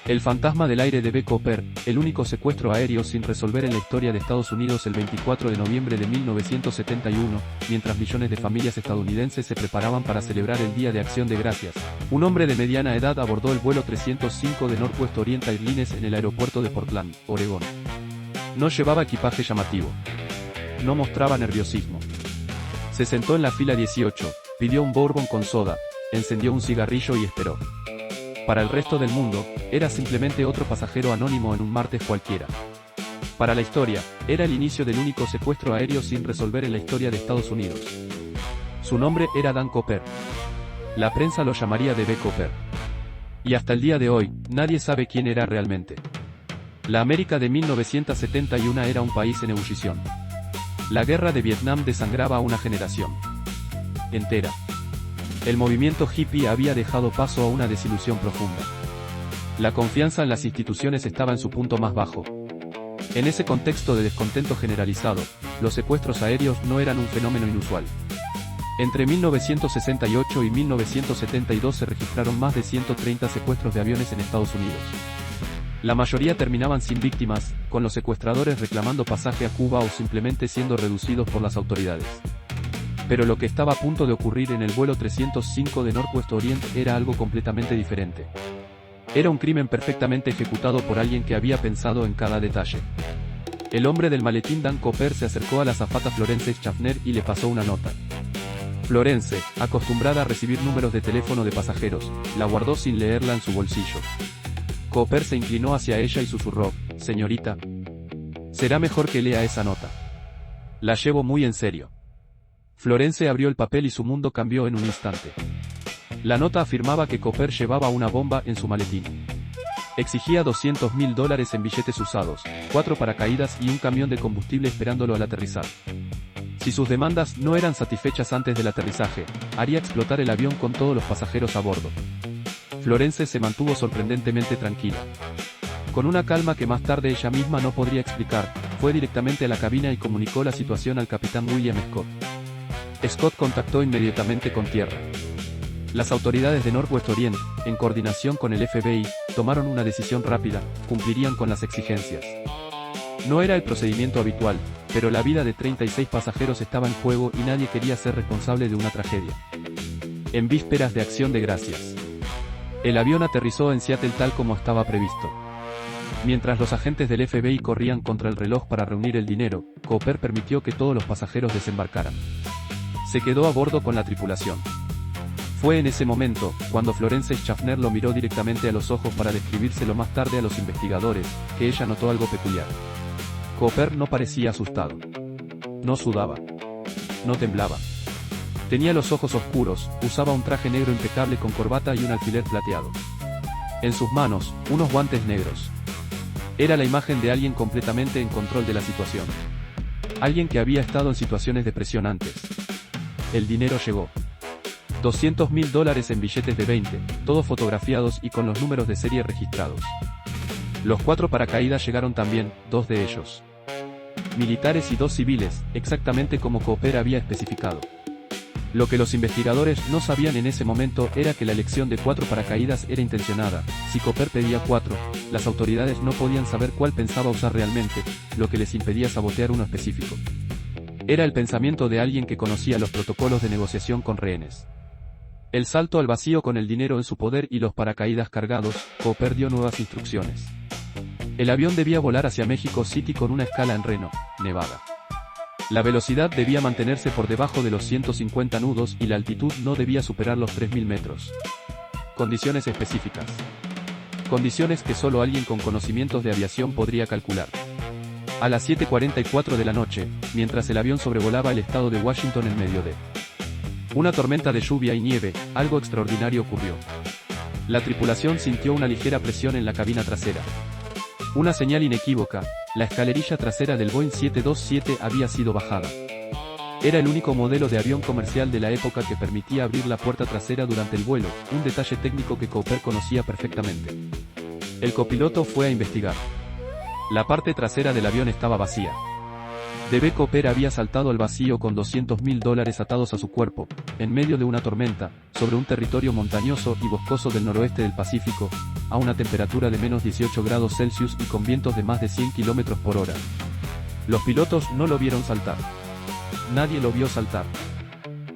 El fantasma del aire de B. Cooper, el único secuestro aéreo sin resolver en la historia de Estados Unidos el 24 de noviembre de 1971, mientras millones de familias estadounidenses se preparaban para celebrar el Día de Acción de Gracias. Un hombre de mediana edad abordó el vuelo 305 de Northwest Orient Airlines en el aeropuerto de Portland, Oregón. No llevaba equipaje llamativo. No mostraba nerviosismo. Se sentó en la fila 18, pidió un bourbon con soda, encendió un cigarrillo y esperó. Para el resto del mundo, era simplemente otro pasajero anónimo en un martes cualquiera. Para la historia, era el inicio del único secuestro aéreo sin resolver en la historia de Estados Unidos. Su nombre era Dan Cooper. La prensa lo llamaría de B. Cooper. Y hasta el día de hoy, nadie sabe quién era realmente. La América de 1971 era un país en ebullición. La guerra de Vietnam desangraba a una generación entera. El movimiento hippie había dejado paso a una desilusión profunda. La confianza en las instituciones estaba en su punto más bajo. En ese contexto de descontento generalizado, los secuestros aéreos no eran un fenómeno inusual. Entre 1968 y 1972 se registraron más de 130 secuestros de aviones en Estados Unidos. La mayoría terminaban sin víctimas, con los secuestradores reclamando pasaje a Cuba o simplemente siendo reducidos por las autoridades. Pero lo que estaba a punto de ocurrir en el vuelo 305 de Northwest Orient era algo completamente diferente. Era un crimen perfectamente ejecutado por alguien que había pensado en cada detalle. El hombre del maletín Dan Cooper se acercó a la azafata Florence Schaffner y le pasó una nota. Florence, acostumbrada a recibir números de teléfono de pasajeros, la guardó sin leerla en su bolsillo. Cooper se inclinó hacia ella y susurró: «Señorita, será mejor que lea esa nota. La llevo muy en serio». Florence abrió el papel y su mundo cambió en un instante. La nota afirmaba que Cooper llevaba una bomba en su maletín. Exigía $200.000 en billetes usados, 4 paracaídas y un camión de combustible esperándolo al aterrizar. Si sus demandas no eran satisfechas antes del aterrizaje, haría explotar el avión con todos los pasajeros a bordo. Florence se mantuvo sorprendentemente tranquila. Con una calma que más tarde ella misma no podría explicar, fue directamente a la cabina y comunicó la situación al capitán William Scott. Scott contactó inmediatamente con tierra. Las autoridades de Northwest Orient, en coordinación con el FBI, tomaron una decisión rápida: cumplirían con las exigencias. No era el procedimiento habitual, pero la vida de 36 pasajeros estaba en juego y nadie quería ser responsable de una tragedia. En vísperas de Acción de Gracias, el avión aterrizó en Seattle tal como estaba previsto. Mientras los agentes del FBI corrían contra el reloj para reunir el dinero, Cooper permitió que todos los pasajeros desembarcaran. Se quedó a bordo con la tripulación. Fue en ese momento, cuando Florence Schaffner lo miró directamente a los ojos para describírselo más tarde a los investigadores, que ella notó algo peculiar. Cooper no parecía asustado. No sudaba. No temblaba. Tenía los ojos oscuros, usaba un traje negro impecable con corbata y un alfiler plateado. En sus manos, unos guantes negros. Era la imagen de alguien completamente en control de la situación. Alguien que había estado en situaciones de presión antes. El dinero llegó. $200.000 en billetes de 20, todos fotografiados y con los números de serie registrados. Los 4 paracaídas llegaron también, 2 de ellos militares y 2 civiles, exactamente como Cooper había especificado. Lo que los investigadores no sabían en ese momento era que la elección de 4 paracaídas era intencionada. Si Cooper pedía 4, las autoridades no podían saber cuál pensaba usar realmente, lo que les impedía sabotear uno específico. Era el pensamiento de alguien que conocía los protocolos de negociación con rehenes. El salto al vacío con el dinero en su poder y los paracaídas cargados, Cooper dio nuevas instrucciones. El avión debía volar hacia México City con una escala en Reno, Nevada. La velocidad debía mantenerse por debajo de los 150 nudos y la altitud no debía superar los 3.000 metros. Condiciones específicas. Condiciones que solo alguien con conocimientos de aviación podría calcular. A las 7:44 de la noche, mientras el avión sobrevolaba el estado de Washington en medio de una tormenta de lluvia y nieve, algo extraordinario ocurrió. La tripulación sintió una ligera presión en la cabina trasera. Una señal inequívoca: la escalerilla trasera del Boeing 727 había sido bajada. Era el único modelo de avión comercial de la época que permitía abrir la puerta trasera durante el vuelo, un detalle técnico que Cooper conocía perfectamente. El copiloto fue a investigar. La parte trasera del avión estaba vacía. D.B. Cooper había saltado al vacío con $200.000 atados a su cuerpo, en medio de una tormenta, sobre un territorio montañoso y boscoso del noroeste del Pacífico, a una temperatura de menos 18 grados Celsius y con vientos de más de 100 km por hora. Los pilotos no lo vieron saltar. Nadie lo vio saltar.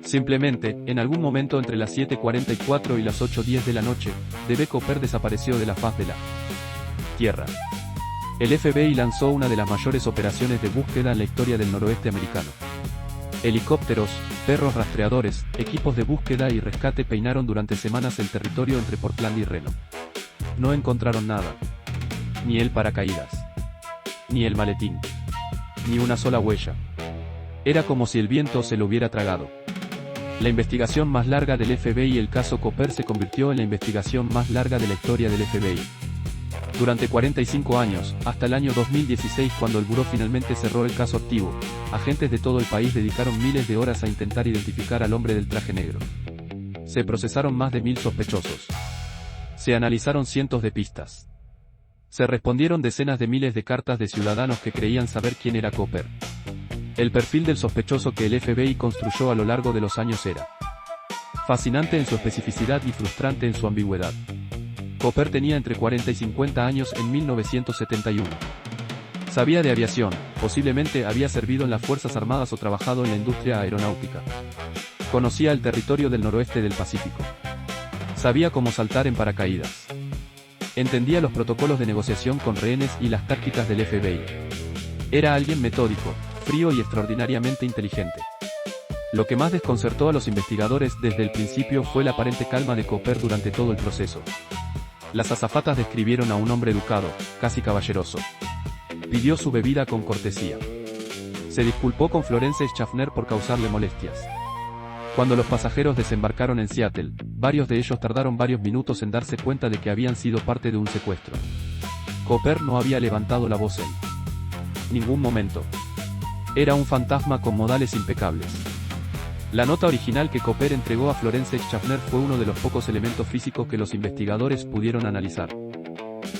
Simplemente, en algún momento entre las 7:44 y las 8:10 de la noche, D.B. Cooper desapareció de la faz de la Tierra. El FBI lanzó una de las mayores operaciones de búsqueda en la historia del noroeste americano. Helicópteros, perros rastreadores, equipos de búsqueda y rescate peinaron durante semanas el territorio entre Portland y Reno. No encontraron nada. Ni el paracaídas. Ni el maletín. Ni una sola huella. Era como si el viento se lo hubiera tragado. La investigación más larga del FBI y el caso Cooper se convirtió en la investigación más larga de la historia del FBI. Durante 45 años, hasta el año 2016 cuando el buró finalmente cerró el caso activo, agentes de todo el país dedicaron miles de horas a intentar identificar al hombre del traje negro. Se procesaron más de 1000 sospechosos. Se analizaron cientos de pistas. Se respondieron decenas de miles de cartas de ciudadanos que creían saber quién era Cooper. El perfil del sospechoso que el FBI construyó a lo largo de los años era fascinante en su especificidad y frustrante en su ambigüedad. Cooper tenía entre 40 y 50 años en 1971. Sabía de aviación, posiblemente había servido en las Fuerzas Armadas o trabajado en la industria aeronáutica. Conocía el territorio del noroeste del Pacífico. Sabía cómo saltar en paracaídas. Entendía los protocolos de negociación con rehenes y las tácticas del FBI. Era alguien metódico, frío y extraordinariamente inteligente. Lo que más desconcertó a los investigadores desde el principio fue la aparente calma de Cooper durante todo el proceso. Las azafatas describieron a un hombre educado, casi caballeroso. Pidió su bebida con cortesía. Se disculpó con Florence Schaffner por causarle molestias. Cuando los pasajeros desembarcaron en Seattle, varios de ellos tardaron varios minutos en darse cuenta de que habían sido parte de un secuestro. Cooper no había levantado la voz en ningún momento. Era un fantasma con modales impecables. La nota original que Cooper entregó a Florence Schaffner fue uno de los pocos elementos físicos que los investigadores pudieron analizar.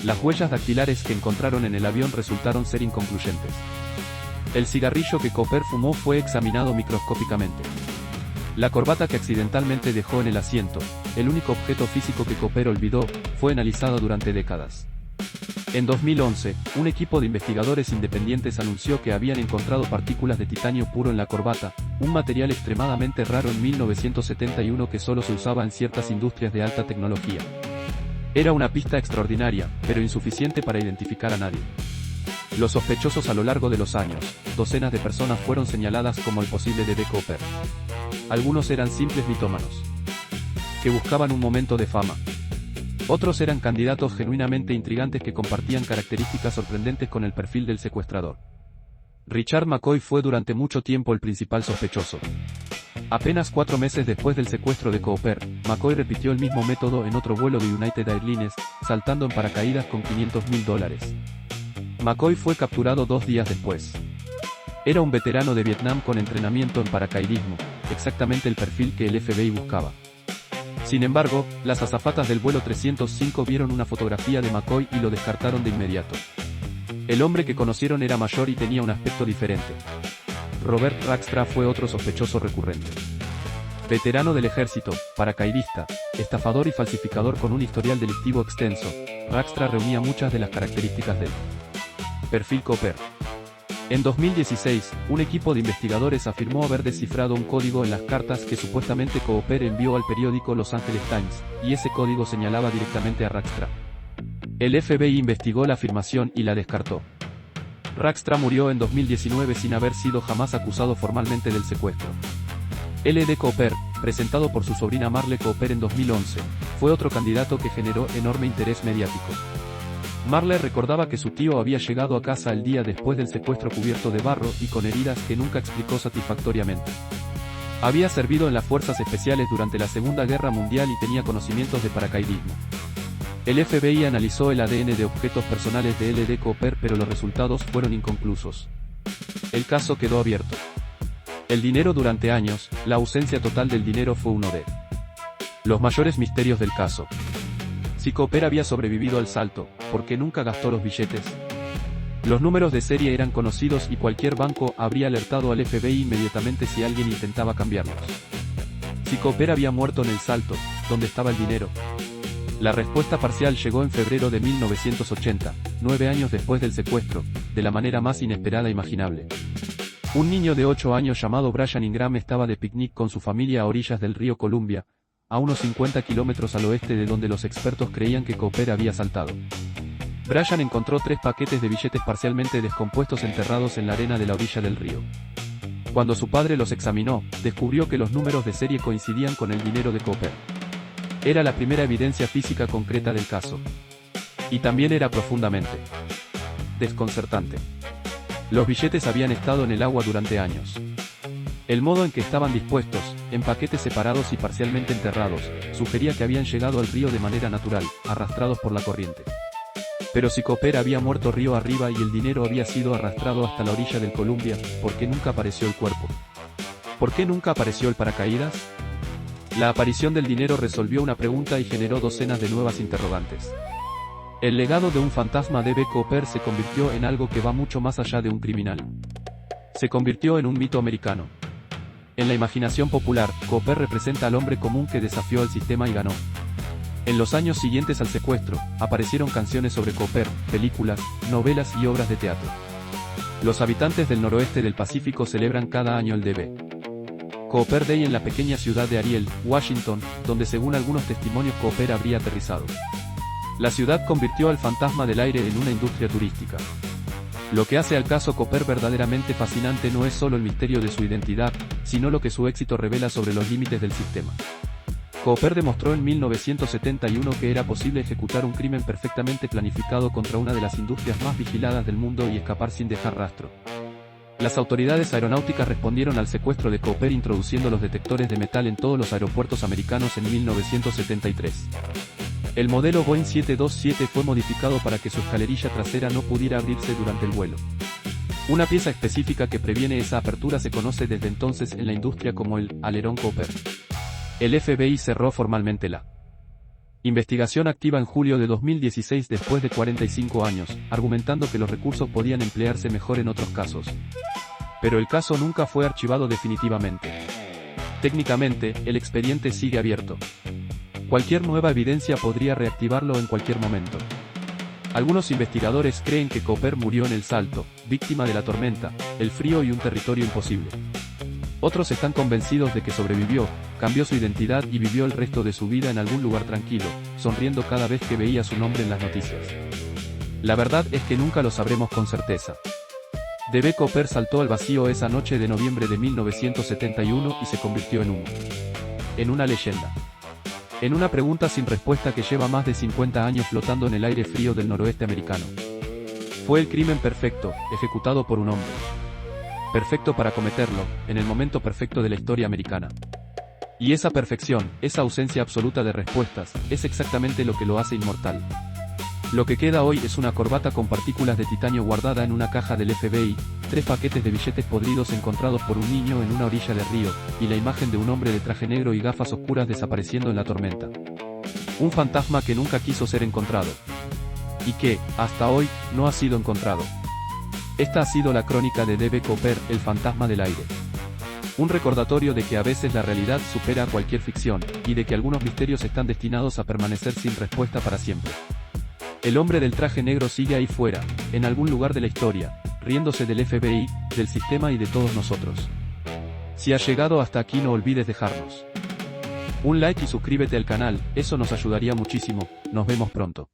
Las huellas dactilares que encontraron en el avión resultaron ser inconcluyentes. El cigarrillo que Cooper fumó fue examinado microscópicamente. La corbata que accidentalmente dejó en el asiento, el único objeto físico que Cooper olvidó, fue analizada durante décadas. En 2011, un equipo de investigadores independientes anunció que habían encontrado partículas de titanio puro en la corbata, un material extremadamente raro en 1971 que solo se usaba en ciertas industrias de alta tecnología. Era una pista extraordinaria, pero insuficiente para identificar a nadie. Los sospechosos a lo largo de los años, docenas de personas fueron señaladas como el posible D.B. Cooper. Algunos eran simples mitómanos, que buscaban un momento de fama. Otros eran candidatos genuinamente intrigantes que compartían características sorprendentes con el perfil del secuestrador. Richard McCoy fue durante mucho tiempo el principal sospechoso. Apenas 4 meses después del secuestro de Cooper, McCoy repitió el mismo método en otro vuelo de United Airlines, saltando en paracaídas con $500.000. McCoy fue capturado 2 días después. Era un veterano de Vietnam con entrenamiento en paracaidismo, exactamente el perfil que el FBI buscaba. Sin embargo, las azafatas del vuelo 305 vieron una fotografía de McCoy y lo descartaron de inmediato. El hombre que conocieron era mayor y tenía un aspecto diferente. Robert Rackstra fue otro sospechoso recurrente. Veterano del ejército, paracaidista, estafador y falsificador con un historial delictivo extenso, Rackstra reunía muchas de las características del perfil Cooper. En 2016, un equipo de investigadores afirmó haber descifrado un código en las cartas que supuestamente Cooper envió al periódico Los Angeles Times, y ese código señalaba directamente a Rackstra. El FBI investigó la afirmación y la descartó. Rackstra murió en 2019 sin haber sido jamás acusado formalmente del secuestro. L.D. Cooper, presentado por su sobrina Marle Cooper en 2011, fue otro candidato que generó enorme interés mediático. Marle recordaba que su tío había llegado a casa el día después del secuestro cubierto de barro y con heridas que nunca explicó satisfactoriamente. Había servido en las fuerzas especiales durante la Segunda Guerra Mundial y tenía conocimientos de paracaidismo. El FBI analizó el ADN de objetos personales de L.D. Cooper, pero los resultados fueron inconclusos. El caso quedó abierto. El dinero durante años, la ausencia total del dinero fue uno de los mayores misterios del caso. Si Cooper había sobrevivido al salto, ¿por qué nunca gastó los billetes? Los números de serie eran conocidos y cualquier banco habría alertado al FBI inmediatamente si alguien intentaba cambiarlos. Si Cooper había muerto en el Salto, ¿dónde estaba el dinero? La respuesta parcial llegó en febrero de 1980, 9 años después del secuestro, de la manera más inesperada imaginable. Un niño de 8 años llamado Brian Ingram estaba de picnic con su familia a orillas del río Columbia, a unos 50 kilómetros al oeste de donde los expertos creían que Cooper había saltado. Brian encontró 3 paquetes de billetes parcialmente descompuestos enterrados en la arena de la orilla del río. Cuando su padre los examinó, descubrió que los números de serie coincidían con el dinero de Cooper. Era la primera evidencia física concreta del caso. Y también era profundamente desconcertante. Los billetes habían estado en el agua durante años. El modo en que estaban dispuestos, en paquetes separados y parcialmente enterrados, sugería que habían llegado al río de manera natural, arrastrados por la corriente. Pero si Cooper había muerto río arriba y el dinero había sido arrastrado hasta la orilla del Columbia, ¿por qué nunca apareció el cuerpo? ¿Por qué nunca apareció el paracaídas? La aparición del dinero resolvió una pregunta y generó docenas de nuevas interrogantes. El legado de un fantasma de D.B. Cooper se convirtió en algo que va mucho más allá de un criminal. Se convirtió en un mito americano. En la imaginación popular, Cooper representa al hombre común que desafió al sistema y ganó. En los años siguientes al secuestro, aparecieron canciones sobre Cooper, películas, novelas y obras de teatro. Los habitantes del noroeste del Pacífico celebran cada año el D.B. Cooper Day en la pequeña ciudad de Ariel, Washington, donde según algunos testimonios Cooper habría aterrizado. La ciudad convirtió al fantasma del aire en una industria turística. Lo que hace al caso Cooper verdaderamente fascinante no es solo el misterio de su identidad, sino lo que su éxito revela sobre los límites del sistema. Cooper demostró en 1971 que era posible ejecutar un crimen perfectamente planificado contra una de las industrias más vigiladas del mundo y escapar sin dejar rastro. Las autoridades aeronáuticas respondieron al secuestro de Cooper introduciendo los detectores de metal en todos los aeropuertos americanos en 1973. El modelo Boeing 727 fue modificado para que su escalerilla trasera no pudiera abrirse durante el vuelo. Una pieza específica que previene esa apertura se conoce desde entonces en la industria como el alerón Cooper. El FBI cerró formalmente la investigación activa en julio de 2016 después de 45 años, argumentando que los recursos podían emplearse mejor en otros casos. Pero el caso nunca fue archivado definitivamente. Técnicamente, el expediente sigue abierto. Cualquier nueva evidencia podría reactivarlo en cualquier momento. Algunos investigadores creen que Cooper murió en el Salto, víctima de la tormenta, el frío y un territorio imposible. Otros están convencidos de que sobrevivió, cambió su identidad y vivió el resto de su vida en algún lugar tranquilo, sonriendo cada vez que veía su nombre en las noticias. La verdad es que nunca lo sabremos con certeza. D.B. Cooper saltó al vacío esa noche de noviembre de 1971 y se convirtió en una leyenda. En una pregunta sin respuesta que lleva más de 50 años flotando en el aire frío del noroeste americano. Fue el crimen perfecto, ejecutado por un hombre. Perfecto para cometerlo, en el momento perfecto de la historia americana. Y esa perfección, esa ausencia absoluta de respuestas, es exactamente lo que lo hace inmortal. Lo que queda hoy es una corbata con partículas de titanio guardada en una caja del FBI, 3 paquetes de billetes podridos encontrados por un niño en una orilla del río, y la imagen de un hombre de traje negro y gafas oscuras desapareciendo en la tormenta. Un fantasma que nunca quiso ser encontrado. Y que, hasta hoy, no ha sido encontrado. Esta ha sido la crónica de D.B. Cooper, el fantasma del aire. Un recordatorio de que a veces la realidad supera a cualquier ficción, y de que algunos misterios están destinados a permanecer sin respuesta para siempre. El hombre del traje negro sigue ahí fuera, en algún lugar de la historia, riéndose del FBI, del sistema y de todos nosotros. Si has llegado hasta aquí no olvides dejarnos un like y suscríbete al canal, eso nos ayudaría muchísimo. Nos vemos pronto.